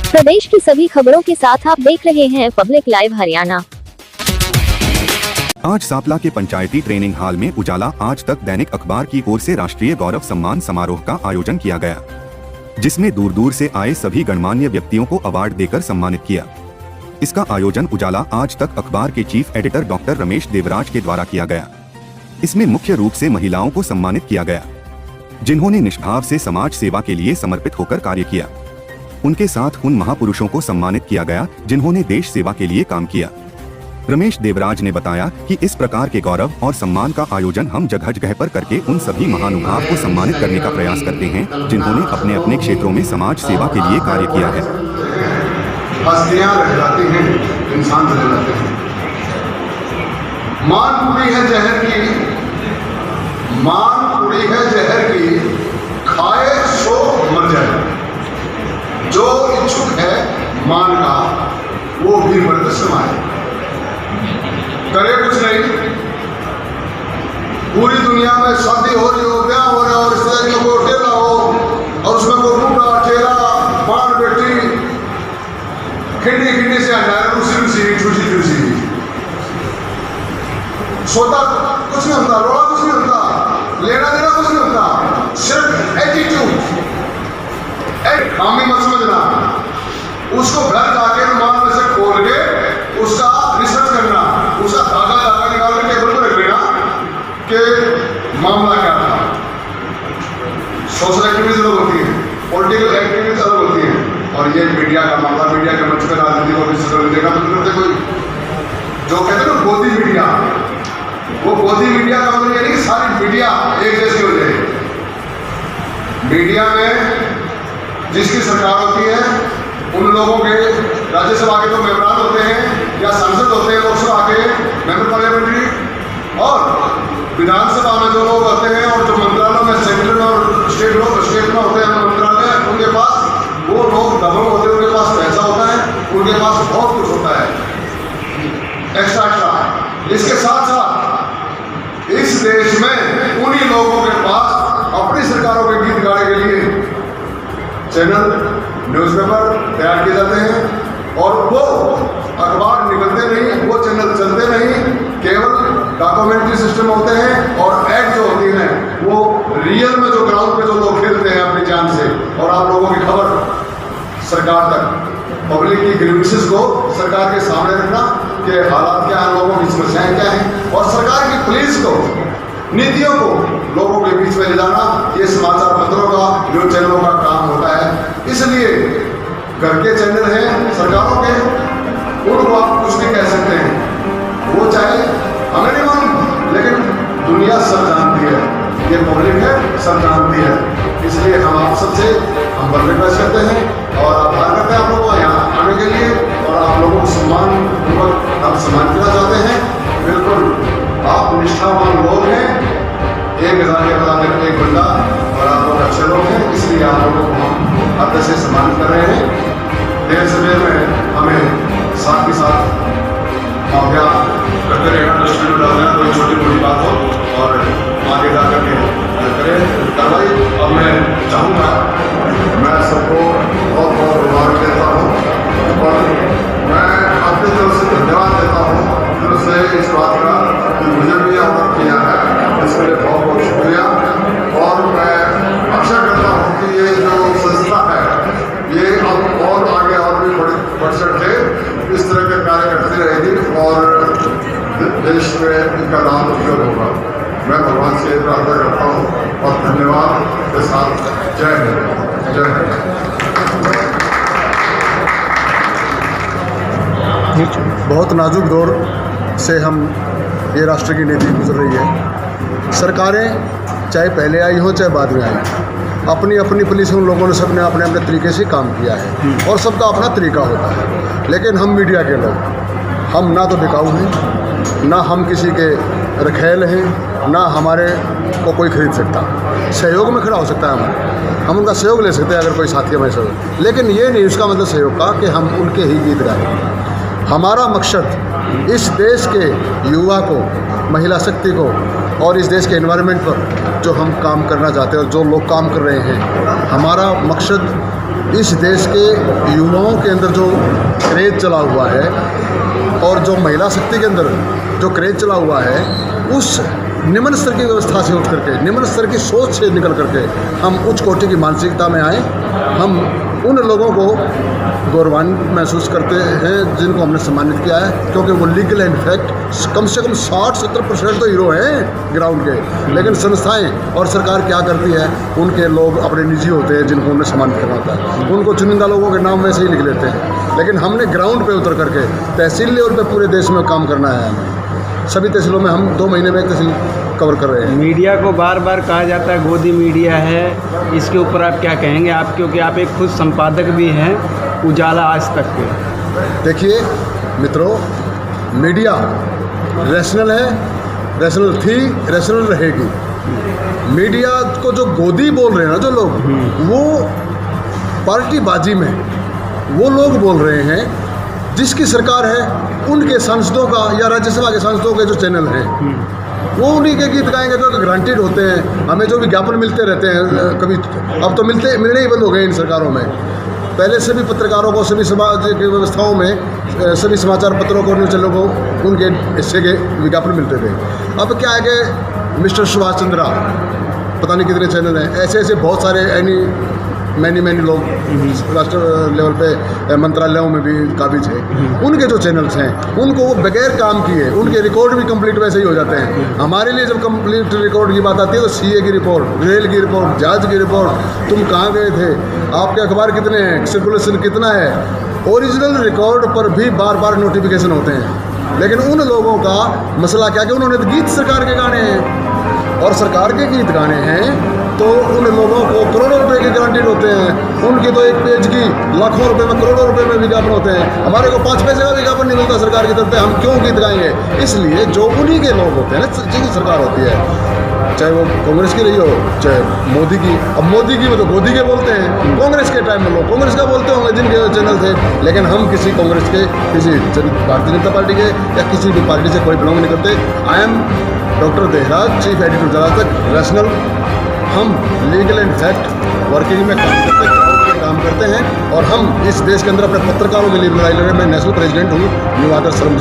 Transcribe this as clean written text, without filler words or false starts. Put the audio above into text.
प्रदेश की सभी खबरों के साथ आप देख रहे हैं पब्लिक लाइव हरियाणा। आज सांपला के पंचायती ट्रेनिंग हॉल में उजाला आज तक दैनिक अखबार की ओर से राष्ट्रीय गौरव सम्मान समारोह का आयोजन किया गया, जिसमें दूर दूर से आए सभी गणमान्य व्यक्तियों को अवार्ड देकर सम्मानित किया। इसका आयोजन उजाला आज तक अखबार के chief editor doctor Ramesh Devraj के द्वारा किया गया। इसमें मुख्य रूप से महिलाओं को सम्मानित किया गया, जिन्होंने निष्भाव से समाज सेवा के लिए समर्पित होकर कार्य किया। उनके साथ उन महापुरुषों को सम्मानित किया गया जिन्होंने देश सेवा के लिए काम किया। रमेश देवराज ने बताया कि इस प्रकार के गौरव और सम्मान का आयोजन हम जगह जगह पर करके उन सभी महानुभाव को सम्मानित करने का प्रयास करते हैं जिन्होंने अपने अपने क्षेत्रों में समाज सेवा के लिए कार्य किया है। हस्तियां रह जाती हैं, इंसान रह जाते हैं। मान पूरी है जहर की, मान पूरी है जहर की, खाए सो मर जाए। जो इच्छुक है मान का वो भी मर्द समाए, करे कुछ नहीं। पूरी दुनिया में शादी हो रही हो, ब्याह हो रहा हो, रिश्तेदारियों को ठेला हो और उसमें कोई बूढ़ा ठेला बाण बेटी खिंडी खिंडी से हटा रूसी रूसी ठूसी ठूसी सोता कुछ नहीं होता, रोड़ा कुछ नहीं होता, लेना देना कुछ नहीं होता, सिर्फ एटीट्यूड। हामी मत समझना, उसको घर जाके रुमाल में से खोल के उसका रिसर्च करना, उसका धागा धागा निकाल के टेबल पर रख लेना कि मामला क्या था। सोशल एक्टिविटीज अलग होती है, पॉलिटिकल एक्टिविटीज अलग होती है, और ये मीडिया का मामला, मीडिया के मंच पर राजनीति को विश्लेषण देगा तो करते कोई जो कहते हैं ना गोदी मीडिया, वो गोदी मीडिया का मतलब ये नहीं कि सारी मीडिया एक जैसी हो जाए। मीडिया में जिसकी सरकार होती है उन लोगों के राज्यसभा के जो मेंबरान होते हैं या सांसद होते हैं, लोकसभा के मेंबर पार्लियामेंट्री, और विधानसभा में जो लोग होते हैं और जो मंत्रालयों में सेंट्रल और स्टेट में होते हैं मंत्रालय, उनके पास वो लोग डबल होते हैं, उनके पास पैसा होता है, उनके पास बहुत कुछ होता है एक्स्ट्रा। इसके साथ साथ इस देश में उन्हीं लोगों के पास अपनी सरकारों के गीत गाने के लिए चैनल न्यूज़पेपर तैयार किए जाते हैं, और वो अखबार निकलते नहीं, वो चैनल चलते नहीं, केवल डॉक्यूमेंट्री सिस्टम होते हैं, और एड जो होती है वो रियल में जो ग्राउंड पे जो लोग खेलते हैं अपनी जान से, और आप लोगों की खबर सरकार तक, पब्लिक की ग्रीवेंसेस को सरकार के सामने रखना कि हालात क्या हैं, लोगों की समस्याएं क्या हैं, और सरकार की पुलिस को, नीतियों को लोगों के बीच में ले जाना, ये समाचार पत्रों का, न्यूज चैनलों का काम होता है। इसलिए घर के चैनल हैं सरकारों के, उनको आप कुछ भी कह सकते हैं, वो चाहे हमें नहीं मालूम, लेकिन दुनिया सब जानती है, ये पब्लिक है सब जानती है। इसलिए हम आप सबसे हम रिक्वेस्ट करते हैं और आभार करते हैं आप लोगों को यहाँ आने के लिए, और आप लोगों को सम्मानपूर्वक हम सम्मान करना चाहते हैं। बिल्कुल आप निष्ठावान लोग हैं, 1000 के बराबर एक बंदा, और आप लोग अच्छे लोग हैं, इसलिए आप लोगों को हम हद से सम्मानित कर रहे हैं। देर से देर में हमें साथ ही साथ माफिया करते रहना, दृष्टि में डालना, कोई छोटी मोटी बात हो और आगे जा करके करें कार्रवाई। अब मैं चाहूँगा, मैं सबको बहुत बहुत मुबारक देता हूँ, और मैं अपनी तरफ से धन्यवाद देता हूँ दिल से इस बात का कि मुझे भी ऑर्डर किया है, इसके लिए बहुत बहुत शुक्रिया। और मैं आशा करता हूँ कि ये जो संस्था है ये अब और आगे और भी बढ़ चढ़ के इस तरह के कार्य करती रहेगी और देश में इनका नाम उज्जवल होगा। मैं भगवान से प्रार्थना करता हूँ और धन्यवाद के साथ जय हिंद, जय हिंद। बहुत नाजुक दौर से हम ये राष्ट्र की नीति गुजर रही है। सरकारें चाहे पहले आई हो चाहे बाद में आई, अपनी अपनी पुलिस उन लोगों ने सबने अपने अपने तरीके से काम किया है, और सबका अपना तरीका होता है। लेकिन हम मीडिया के लोग, हम ना तो बिकाऊ हैं, ना हम किसी के रखेल हैं, ना हमारे को कोई खरीद सकता। सहयोग में खड़ा हो सकता है, हम उनका सहयोग ले सकते हैं अगर कोई साथी हमारे सहयोग, लेकिन ये नहीं उसका मतलब सहयोग का कि हम उनके ही गीत गाएं। हमारा मकसद इस देश के युवा को, महिला शक्ति को, और इस देश के एनवायरनमेंट पर जो हम काम करना चाहते हैं और जो लोग काम कर रहे हैं, हमारा मकसद इस देश के युवाओं के अंदर जो क्रेज चला हुआ है और जो महिला शक्ति के अंदर जो क्रेज चला हुआ है, उस निम्न स्तर की व्यवस्था से उठ करके, निम्न स्तर की सोच से निकल करके हम उच्च कोटि की मानसिकता में आए। हम उन लोगों को गौरवान्वित महसूस करते हैं जिनको हमने सम्मानित किया है, क्योंकि वो लीगल एंड फैक्ट कम से कम 60-70% तो हीरो हैं ग्राउंड के। लेकिन संस्थाएं और सरकार क्या करती है, उनके लोग अपने निजी होते हैं जिनको उन्हें सम्मानित करना होता है, उनको चुनिंदा लोगों के नाम वैसे ही लिख लेते हैं। लेकिन हमने ग्राउंड पे उतर करके तहसील लेवल पे पूरे देश में काम करना है। हमें सभी तहसीलों में हम 2 महीने में एक तहसील कवर कर रहे हैं। मीडिया को बार बार कहा जाता है गोदी मीडिया है, इसके ऊपर आप क्या कहेंगे? आप क्योंकि आप एक खुद संपादक भी हैं उजाला आज तक के। देखिए मित्रों, मीडिया रैशनल है, रैशनल थी, रैशनल रहेगी। मीडिया को जो गोदी बोल रहे हैं ना जो लोग, वो पार्टीबाजी में वो लोग बोल रहे हैं जिसकी सरकार है उनके सांसदों का या राज्यसभा के सांसदों के जो चैनल हैं वो उन्हीं के गीत गाएंगे जो ग्रांटेड होते हैं। हमें जो विज्ञापन मिलते रहते हैं, कभी अब तो मिलने ही बंद हो गए इन सरकारों में। पहले सभी पत्रकारों को, सभी समाज की व्यवस्थाओं में, सभी समाचार पत्रों को, न्यूज़ चैनलों को उनके हिस्से के विज्ञापन मिलते थे। अब क्या है कि मिस्टर सुभाष चंद्रा, पता नहीं कितने चैनल हैं, ऐसे ऐसे बहुत सारे मैनी लोग राष्ट्र लेवल पे मंत्रालयों में भी काबिज है। उनके जो चैनल्स हैं उनको वो बगैर काम किए उनके रिकॉर्ड भी कंप्लीट वैसे ही हो जाते हैं। हमारे लिए जब कंप्लीट रिकॉर्ड की बात आती है तो सीए की रिपोर्ट, रेल की रिपोर्ट, जहाज की रिपोर्ट, तुम कहाँ गए थे, आपके अखबार कितने हैं, सर्कुलेशन कितना है, ओरिजिनल रिकॉर्ड पर भी बार बार नोटिफिकेशन होते हैं। लेकिन उन लोगों का मसला क्या कि उन्होंने तो गीत सरकार के गाने हैं और सरकार के गीत गाने हैं तो उन लोगों को करोड़ों रुपए के गारंटीड होते हैं। उनकी तो एक पेज की लाखों रुपए में, करोड़ों रुपए में विज्ञापन होते हैं। हमारे को 5 पैसे का विज्ञापन नहीं मिलता सरकार की तरफ से, हम क्यों गीत गाएंगे? इसलिए जो उन्हीं के लोग होते हैं ना, जिनकी सरकार होती है, चाहे वो कांग्रेस की रही हो चाहे मोदी की। अब मोदी की वो तो गोदी के बोलते हैं, कांग्रेस के टाइम में लोग कांग्रेस का बोलते होंगे जिनके चैनल थे। लेकिन हम किसी कांग्रेस के, किसी भारतीय जनता पार्टी के या किसी भी पार्टी से कोई बिलोंग नहीं करते। I am doctor Dehraj, chief editor Ujala तक, रैशनल। हम लीगल एंड फैक्ट वर्किंग में काम करते हैं और हम इस देश के अंदर अपने पत्रकारों के लिए लड़ाई लड़ रहे हैं। मैं नेशनल प्रेसिडेंट हूँ न्यू आदर्श सरमजीत।